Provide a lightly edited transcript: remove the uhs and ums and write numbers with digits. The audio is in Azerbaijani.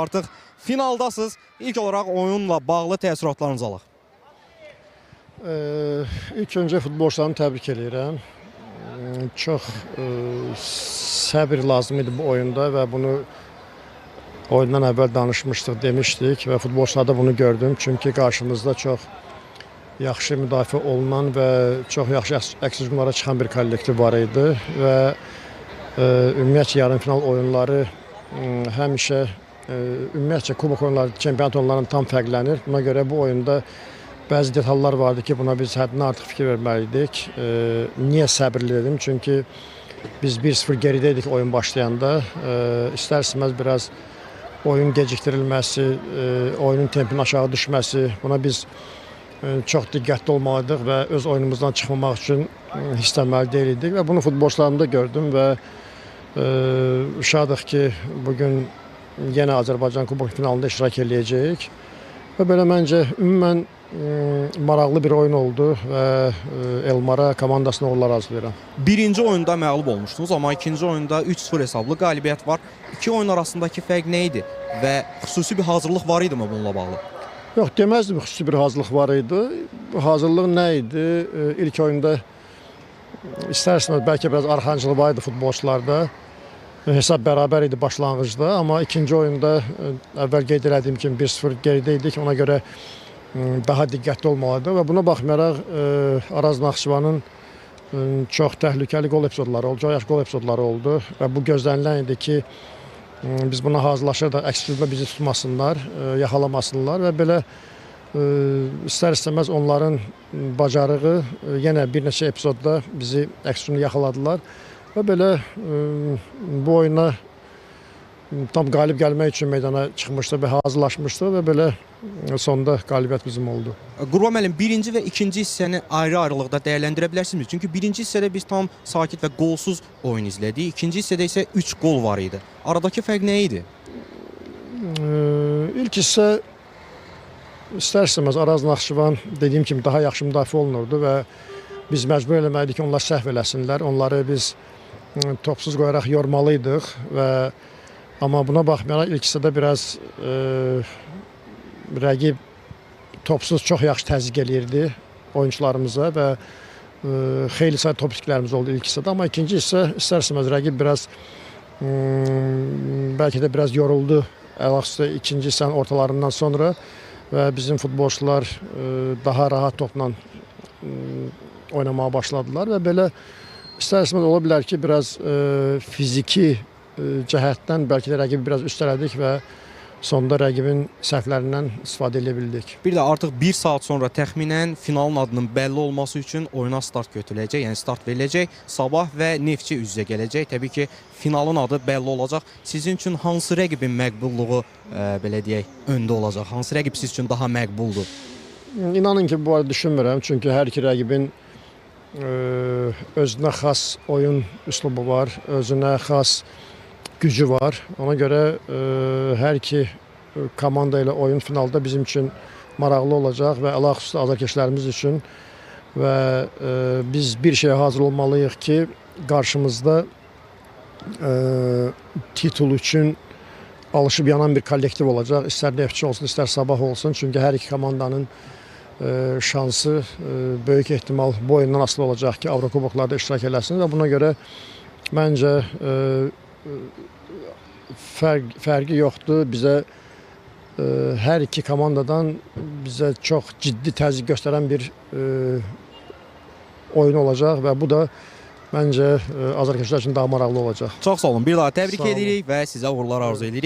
Artıq finaldasınız. İlk olaraq oyunla bağlı təəssüratlarınızı alaq. İlk öncə futbolçularımı təbrik edirəm. Çox səbir lazım idi bu oyunda və bunu oyundan əvvəl danışmışdıq, demişdik və futbolçularda bunu gördüm. Çünki qarşımızda çox yaxşı müdafiə olunan və çox yaxşı əks hücumlara çıxan bir kollektiv var idi və ümumiyyətlə yarımfinal oyunları həmişə ümumiyyətlə kubok oyunları çempionat oyunlarından tam fərqlənir. Buna görə bu oyunda bəzi detallar vardı ki, buna biz həddindən artıq fikir verməliydik. Niyə səbirli dedim? Çünki biz 1-0 gerideydik oyun başlayanda. İstər-istəməz biraz oyun gecikdirilməsi, oyunun tempinin aşağı düşməsi, buna biz çox diqqətli olmalıydıq və öz oyunumuzdan çıxmamaq üçün hissəlməli deyildik və bunu futbolçularımda gördüm və şadıq ki, bugün yenə Azərbaycan Kubok finalında iştirak edəcəyik və belə məncə ümumən maraqlı bir oyun oldu və Elmara komandasına uğurlar arzulayıram. Birinci oyunda məğlub olmuşdunuz, amma ikinci oyunda 3-0 hesablı qalibiyyət var. İki oyun arasındakı fərq nə idi və xüsusi bir hazırlıq var idi mi bununla bağlı? Yox, deməzdim xüsusi bir hazırlıq var idi. Hazırlıq nə idi? İlk oyunda istər-istəməz bəlkə biraz arxancılıq var idi futbolçularda. Hesab bərabər idi başlanğıcda, amma ikinci oyunda əvvəl qeyd etdiyim kimi 1-0 gerideydik. Ona görə daha diqqətli olmalıdır və buna baxmayaraq Araz Naxçıvanın çox təhlükəli gol epizodları oldu, çox yaxşı gol epizodları oldu və bu gözlənilən idi ki, biz buna hazırlaşır da əks hücumda bizi tutmasınlar, yaxalamasınlar və belə istər-istəməz onların bacarığı yenə bir neçə epizodda bizi əks hücumda yaxaladılar və belə bu oyuna tam qalib gəlmək üçün meydana çıxmışdı və hazırlaşmışdı və belə sonda qalibiyyət bizim oldu. Qurban müəllim, birinci və ikinci hissəni ayrı-ayrılıqda dəyərləndirə bilərsiniz. Çünki birinci hissədə biz tam sakit və qolsuz oyun izlədik. İkinci hissədə isə 3 qol var idi. Aradakı fərq nə idi? İlk hissə istər-istəməz Araz Naxçıvan dediyim kimi daha yaxşı müdafiə olunurdu və biz məcbur eləməliydik ki, onlar səhv eləsinlər. Onları biz topsuz qoyaraq yormalıydıq və amma buna baxmayaraq ilk hissədə biraz rəqib topsuz çox yaxşı təzyiq eləyirdi oyuncularımıza və xeyli sayı top itklərimiz oldu ilk hissədə. Amma ikinci hissə istər-istəməz rəqib biraz bəlkə də biraz yoruldu əlaqəsi ikinci hissənin ortalarından sonra və bizim futbolçular daha rahat topla oynamağa başladılar və belə istər-istəməz ola bilər ki, biraz fiziki cəhətdən bəlkə də rəqibi biraz üstələdik və sonda rəqibin səhvlərindən istifadə edə bildik. Bir də artıq 1 saat sonra təxminən finalın adının bəlli olması üçün oyuna start götürüləcək, yəni start veriləcək. Sabah və Neftçi üz-üzə gələcək. Təbii ki, finalın adı bəlli olacaq. Sizin üçün hansı rəqibin məqbulluğu belə deyək, öndə olacaq? Hansı rəqib siz üçün daha məqbuldur? İnanın ki, bu arada düşünmürəm. Çünki hər iki rəqibin özünə xas oyun üslubu var, özünə xas gücü var. Ona görə hər iki komanda ilə oyun finalda bizim üçün maraqlı olacaq və əlaqəsi azarkeşlərimiz üçün və biz bir şeyə hazır olmalıyıq ki, qarşımızda titul üçün alışıb yanan bir kollektiv olacaq. İstər Neftçi olsun, istər Sabah olsun. Çünki hər iki komandanın şansı böyük ehtimal bu oyundan asılı olacaq ki, Avrokuboklarda iştirak eləsin və buna görə məncə fərqi yoxdur. Bizə hər iki komandadan bizə çox ciddi təzyiq göstərən bir oyun olacaq və bu da məncə azarkeşlər üçün daha maraqlı olacaq. Çox sağ olun. Bir daha təbrik edirik və sizə uğurlar arzu edirik.